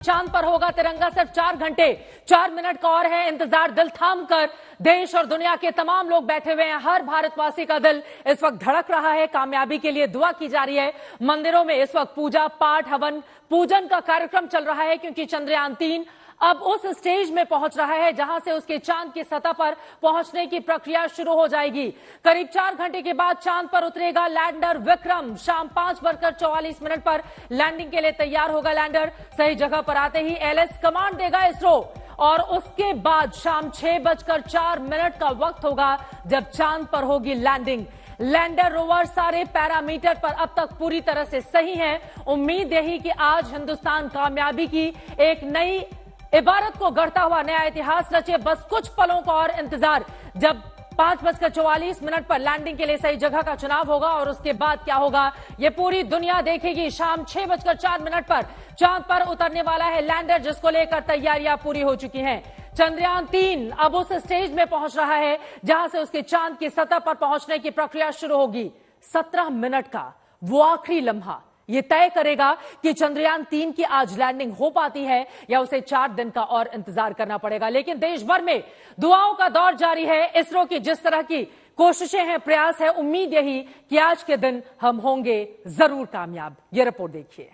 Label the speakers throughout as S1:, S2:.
S1: चांद पर होगा तिरंगा सिर्फ 4 घंटे 4 मिनट का और है इंतजार। दिल थाम कर देश और दुनिया के तमाम लोग बैठे हुए हैं। हर भारतवासी का दिल इस वक्त धड़क रहा है। कामयाबी के लिए दुआ की जा रही है। मंदिरों में इस वक्त पूजा पाठ हवन पूजन का कार्यक्रम चल रहा है, क्योंकि चंद्रयान 3 अब उस स्टेज में पहुंच रहा है जहां से उसके चांद की सतह पर पहुंचने की प्रक्रिया शुरू हो जाएगी। करीब 4 घंटे के बाद चांद पर उतरेगा लैंडर विक्रम। शाम 5:44 पर लैंडिंग के लिए तैयार होगा लैंडर। सही जगह पर आते ही एलएस कमांड देगा इसरो, और उसके बाद शाम 6:04 का वक्त होगा जब चांद पर होगी लैंडिंग। लैंडर रोवर सारे पैरामीटर पर अब तक पूरी तरह से सही है। उम्मीद यही कि आज हिंदुस्तान कामयाबी की एक नई इबारत को गढ़ता हुआ नया इतिहास रचे। बस कुछ पलों का और इंतजार। जब 5:44 पर लैंडिंग के लिए सही जगह का चुनाव होगा और उसके बाद क्या होगा ये पूरी दुनिया देखेगी। शाम 6:04 पर चांद पर उतरने वाला है लैंडर, जिसको लेकर तैयारियां पूरी हो चुकी हैं। चंद्रयान 3 अब उस स्टेज में पहुंच रहा है जहां से उसके चांद की सतह पर पहुंचने की प्रक्रिया शुरू होगी। 17 मिनट का वो आखिरी लम्हा ये तय करेगा कि चंद्रयान 3 की आज लैंडिंग हो पाती है या उसे 4 दिन का और इंतजार करना पड़ेगा। लेकिन देश भर में दुआओं का दौर जारी है। इसरो की जिस तरह की कोशिशें हैं, प्रयास है, उम्मीद यही कि आज के दिन हम होंगे जरूर कामयाब। ये रिपोर्ट देखिए।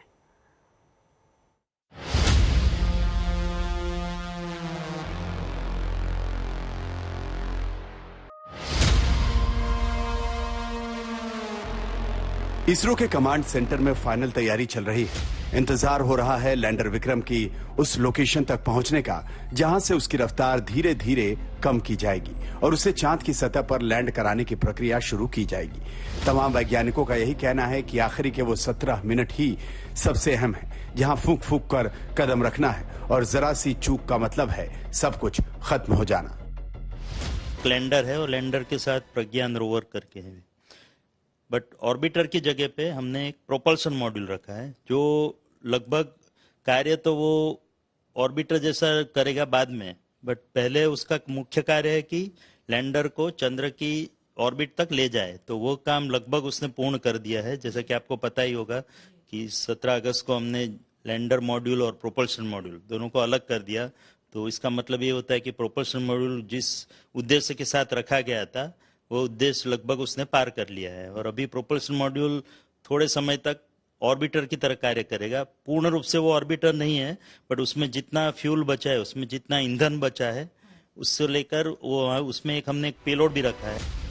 S2: इसरो के कमांड सेंटर में फाइनल तैयारी चल रही है। इंतजार हो रहा है लैंडर विक्रम की उस लोकेशन तक पहुंचने का जहां से उसकी रफ्तार धीरे धीरे कम की जाएगी और उसे चांद की सतह पर लैंड कराने की प्रक्रिया शुरू की जाएगी। तमाम वैज्ञानिकों का यही कहना है कि आखिरी के वो 17 मिनट ही सबसे अहम है, जहां फूंक फूंक कर कदम रखना है और जरा सी चूक का मतलब है सब कुछ खत्म हो जाना।
S3: लैंडर है और लैंडर के साथ प्रज्ञान रोवर करके है, बट ऑर्बिटर की जगह पे हमने एक प्रोपल्शन मॉड्यूल रखा है जो लगभग कार्य तो वो ऑर्बिटर जैसा करेगा बाद में, बट पहले उसका मुख्य कार्य है कि लैंडर को चंद्र की ऑर्बिट तक ले जाए। तो वो काम लगभग उसने पूर्ण कर दिया है। जैसा कि आपको पता ही होगा कि 17 अगस्त को हमने लैंडर मॉड्यूल और प्रोपल्शन मॉड्यूल दोनों को अलग कर दिया। तो इसका मतलब ये होता है कि प्रोपल्शन मॉड्यूल जिस उद्देश्य के साथ रखा गया था वो उद्देश्य लगभग उसने पार कर लिया है, और अभी प्रोपल्शन मॉड्यूल थोड़े समय तक ऑर्बिटर की तरह कार्य करेगा। पूर्ण रूप से वो ऑर्बिटर नहीं है, बट उसमें जितना फ्यूल बचा है, उसमें जितना ईंधन बचा है, उससे लेकर वो उसमें हमने एक पेलोड भी रखा है।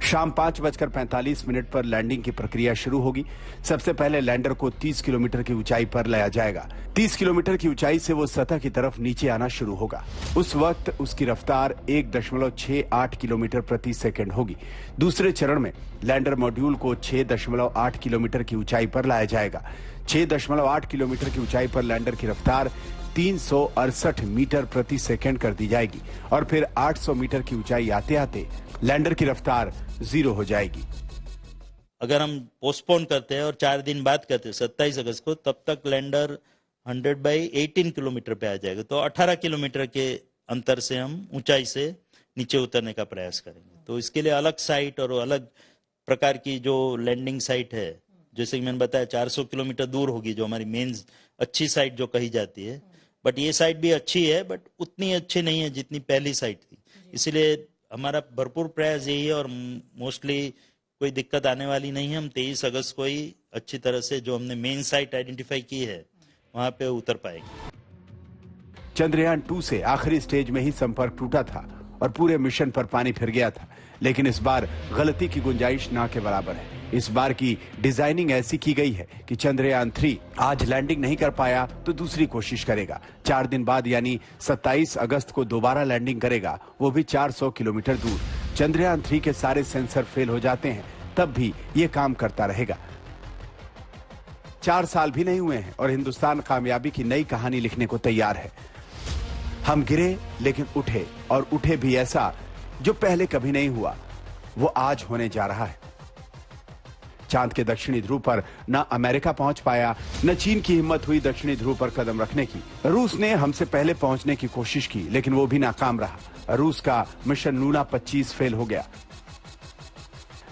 S2: शाम 5:45 पर लैंडिंग की प्रक्रिया शुरू होगी। सबसे पहले लैंडर को 30 किलोमीटर की ऊंचाई पर लाया जाएगा। 30 किलोमीटर की ऊंचाई से वो सतह की तरफ नीचे आना शुरू होगा। उस वक्त उसकी रफ्तार 1.68 किलोमीटर प्रति सेकंड होगी। दूसरे चरण में लैंडर मॉड्यूल को 6.8 किलोमीटर की ऊंचाई पर लाया जाएगा। 6.8 किलोमीटर की ऊंचाई पर लैंडर की रफ्तार 368 मीटर प्रति सेकंड कर दी जाएगी और फिर 800 मीटर की ऊंचाई आते आते लैंडर की रफ्तार 0 हो जाएगी।
S3: अगर हम पोस्टपोन करते हैं और 4 दिन बाद करते हैं 27 अगस्त को, तब तक लैंडर 100/18 किलोमीटर पे आ जाएगा। तो 18 किलोमीटर के अंतर से हम ऊंचाई से नीचे उतरने का प्रयास करेंगे। तो इसके लिए अलग साइट और अलग प्रकार की जो लैंडिंग साइट है, जैसे कि मैंने बताया 400 किलोमीटर दूर होगी जो हमारी मेन अच्छी साइट जो कही जाती है। बट ये साइट भी अच्छी है, बट उतनी अच्छी नहीं है जितनी पहली साइट थी। इसलिए हमारा भरपूर प्रयास यही है और मोस्टली कोई दिक्कत आने वाली नहीं है। हम 23 अगस्त को ही अच्छी तरह से जो हमने मेन साइट आइडेंटिफाई की है वहां पे उतर पाएंगे।
S2: चंद्रयान 2 से आखिरी स्टेज में ही संपर्क टूटा था और पूरे मिशन पर पानी फिर गया था, लेकिन इस बार गलती की गुंजाइश ना के बराबर है। इस बार की डिजाइनिंग ऐसी की गई है कि चंद्रयान 3 आज लैंडिंग नहीं कर पाया तो दूसरी कोशिश करेगा। 4 दिन बाद यानी 27 अगस्त को दोबारा लैंडिंग करेगा, वो भी 400 किलोमीटर दूर। चंद्रयान 3 के सारे सेंसर फेल हो जाते हैं, तब भी ये काम करता रहेगा। 4 साल भी नहीं हुए हैं और हिंदुस्तान कामयाबी की नई कहानी लिखने को तैयार है। हम गिरे लेकिन उठे, और उठे भी ऐसा जो पहले कभी नहीं हुआ, वो आज होने जा रहा है। चांद के दक्षिणी ध्रुव पर न अमेरिका पहुंच पाया, न चीन की हिम्मत हुई दक्षिणी ध्रुव पर कदम रखने की। रूस ने हमसे पहले पहुंचने की कोशिश की, लेकिन वो भी नाकाम रहा। रूस का मिशन लूना 25 फेल हो गया।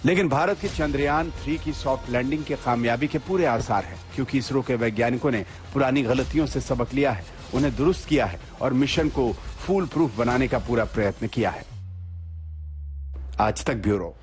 S2: लेकिन भारत की चंद्रयान 3 की सॉफ्ट लैंडिंग के कामयाबी के पूरे आसार हैं, क्योंकि इसरो के वैज्ञानिकों ने पुरानी गलतियों से सबक लिया है, उन्हें दुरुस्त किया है और मिशन को फूल प्रूफ बनाने का पूरा प्रयत्न किया है। आज तक ब्यूरो।